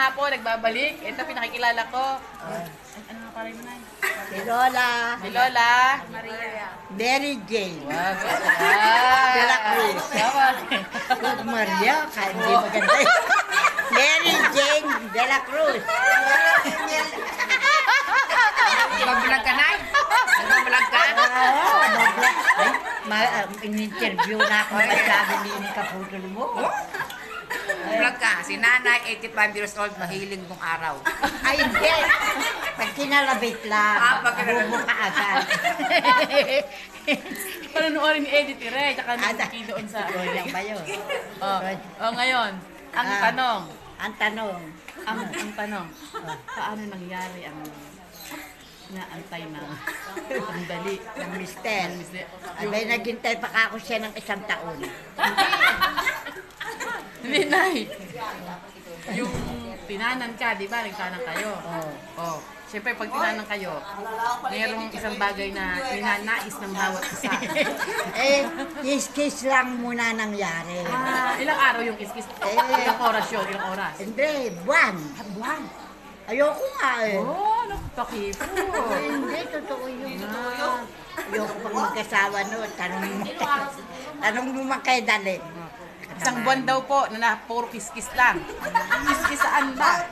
hapon, nagbabalik. Ito, pinakikilala ko. Ano nga pala mo na? Si Lola. Si Lola. Mary Jane. Wow, De la Cruz. Huwag Maria, kahit hindi maganda yun. Mary Jane De la Cruz. Nagbablog ka na? Nagbablog ka? Oo, nag-vlog. Ay, in-interview na ako sabi ni kaputol mo. Vlog ka. Si nanay, 85 years old, mahiling mong araw. Ay, hindi. Pag kinalabit lang, Pag kinalabit. bubo ka agad. Panonoorin ni Edith Ire, tsaka ni doon sa... Yun lang ba yun? Ngayon, ang tanong. Ang tanong. Ang tanong, paano nangyari ang naantay na ang dali Ng mister. Abay, naghintay pa ako siya ng 1 taon. Hindi, Nay. Yung tinanan ka, di ba? Nagtanan kayo. Oh. Siyempre, pag tinanan kayo, mayroong isang bagay na ninanais ng bawat isa. Kiss-kiss lang muna nangyari. Ilang araw yung kiss-kiss? Ilang oras yun? Ilang oras? Hindi, buwan. Buwan. Ayoko nga eh. Nagpakipo. Hindi, totoo yun. Ayoko pang magkasawa no. Tanong mo man kayo dali. Isang buwan daw po na puro kiss-kiss lang. Kiss-kiss saan ba?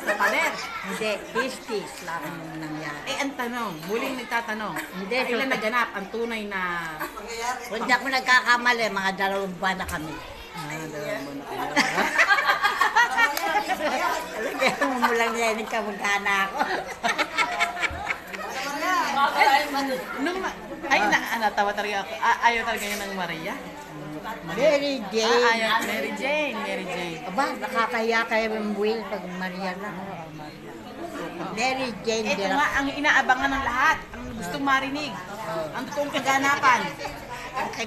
Sa pader. Hindi, kiss-kiss lang yung nangyari. Ang tanong, muling nagtatanong. Hindi, Kailan naganap ang tunay na... Kung di ako nagkakamali, mga 2 buwan na kami. Kaya mumulang yan ka magkana ako. Natawa talaga ako. Ayaw talaga yun ng Maria? Mary Jane. Ayaw. Mary Jane. Aba, nakakahiya kayo ng Will pag Maria na. Mary Jane. Ito nga ang inaabangan ng lahat. Ang gustong marinig. Ang totoong kaganapan.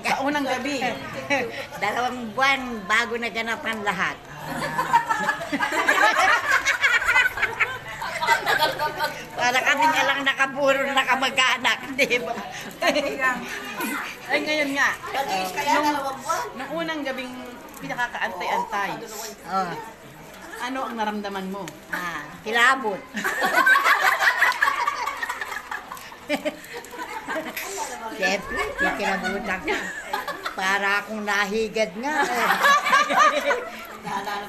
Sa unang gabi. 2 buwan bago naganapan lahat. Para kaming alang nakapuro na nakamag-anak, di ba? Ay ngayon nga, nung unang gabing pinakakaantay-antay, Oh, ano ang naramdaman mo? kilabot. Siyempre, kikilabutan ka. Para akong nahigad nga.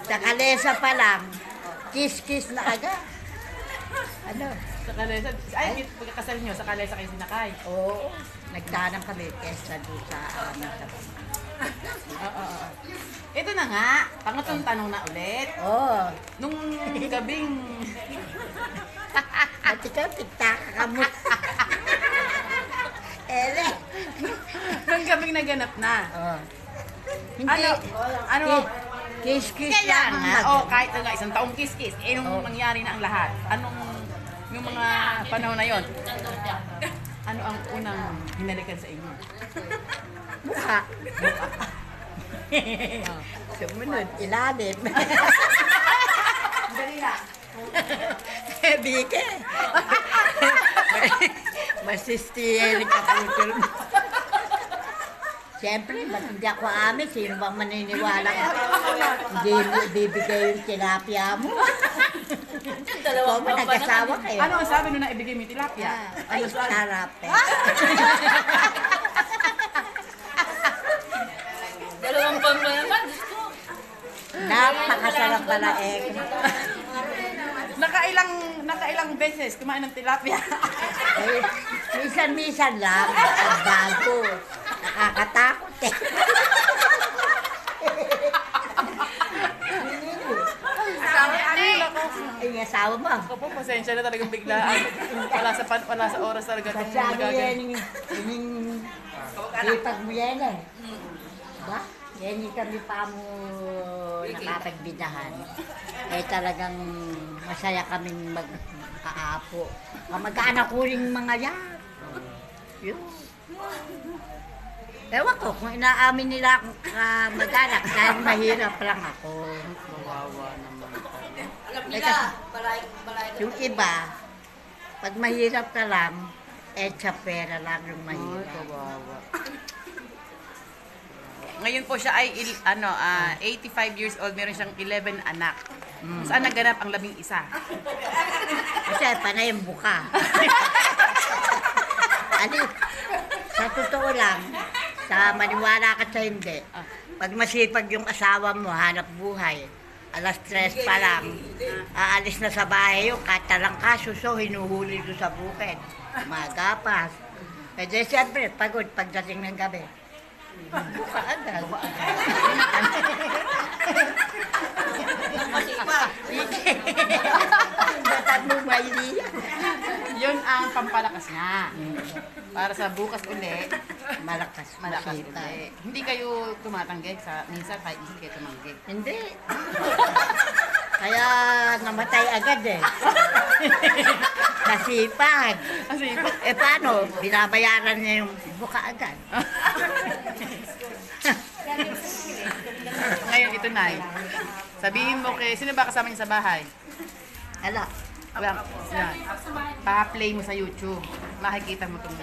Sa kalesa pa lang, kiss-kiss na agad. Ano? Sa Kalesa, pagkakasal nyo, sa Kalesa kayo sinakay. Oo, nagtanang kami kesa doon sa amin. Ito na nga, pangatlong tanong na ulit. Oo. Nung gabing... At ikaw, tiktaka ka mo. Ele. Nung gabing naganap na. Hindi. Ano? Kiss-kiss Kaya lang. nga, kahit nga isang taong kiss-kiss, nung nangyari na ang lahat, anong, yung mga panahon na yon, ano ang unang hinalikan sa inyo? Mukha. Sumunod, ilalim. Dali na. Bike. Masistiyan ka po. Siyempre, ba't hindi ako amin? Sino bang maniniwala ka? Hindi mo ibibigay yung tilapia mo. Ikaw ba nag-asawa kayo? Ano ang sabi nung naibigay mo yung tilapia? Ay, sarap eh. Dalawang pang na naman, Diyos ko. Napakasarap pala eh. Nakailang beses kumain ng tilapia. Eh, minsan-minsan lang, ang bago. Nakakatakot eh. Ay, yung asawa mo. Ako po, pasensya na talagang biglaan. Wala sa oras talaga itong Sabi nagagawin. yan, yung lipag mo yan eh. Ba? Yan yung kami pa mo nakapagbidahan. Eh talagang masaya kaming mag-aapo. Mag-anak ko rin mga yan. Yun. Ewan ko, kung inaamin nila akong mag-anak, dahil mahirap lang ako. Kawawa naman. Alam nila, balay Yung iba, pag mahirap ka lang, sa pera lang yung mahirap. Kawawa. Ngayon po siya ay 85 years old, meron siyang 11 anak. Saan naganap ang 11? Kasi panay yung buka. Ano, sa totoo lang, sa maniwala ka sa hindi, pag masipag yung asawa mo, hanap buhay, alas 3 pa lang, aalis na sa bahay yung katalang kasuso, hinuhuli doon sa bukid. Magapas. Pwede siyempre, pagod pagdating ng gabi. Buka agad. Batat mo maili. Yun ang pampalakas niya. Para sa bukas uli, Malakas. malakas masipag. uli. Hindi kayo tumatanggi sa minsan kahit hindi kayo tumanggi. Hindi. Kaya namatay agad eh. Kasipag. Kasi Paano? Binabayaran niya yung buka agad. ngayon ito na sabihin mo kay, sino ba kasama niya sa bahay? Ala. Wala. Yan. Pa-play mo sa YouTube. Makikita mo itong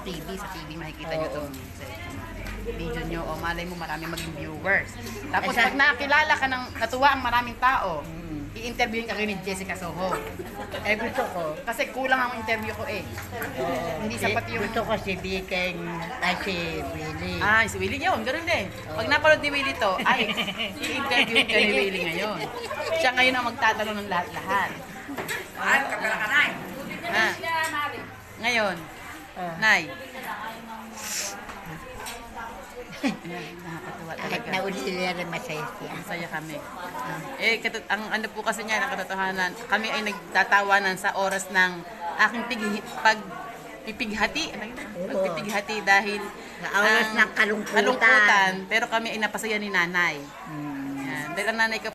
TV. Sa TV makikita nyo itong video nyo. O malay mo marami maging viewers. Tapos pag nakakilala ka ng natuwa ang maraming tao, i-interviewin ka rin ni Jessica Soho. Gusto ko. Kasi kulang ang interview ko eh. Hindi sapat yung... Gusto ko si Viking, ay si Willie. Ah, si Willie yun. Ganun din. Pag napanood ni Willie to, ay, i-interview ka ni Willie ngayon. Siya ngayon ang magtatanong ng lahat-lahat. Ay, kapala ka na eh. Ha? Ngayon, Nay. Nakakatuwa Kahit talaga. na uli rin masaya siya. Masaya kami. Ang ano po kasi niya, ang katotohanan, kami ay nagtatawanan sa oras ng aking pagpipighati. Ano yun? Pagpipighati dahil Sa oras ang ng kalungkutan. Pero kami ay napasaya ni nanay. Yan. Dahil ang nanay ko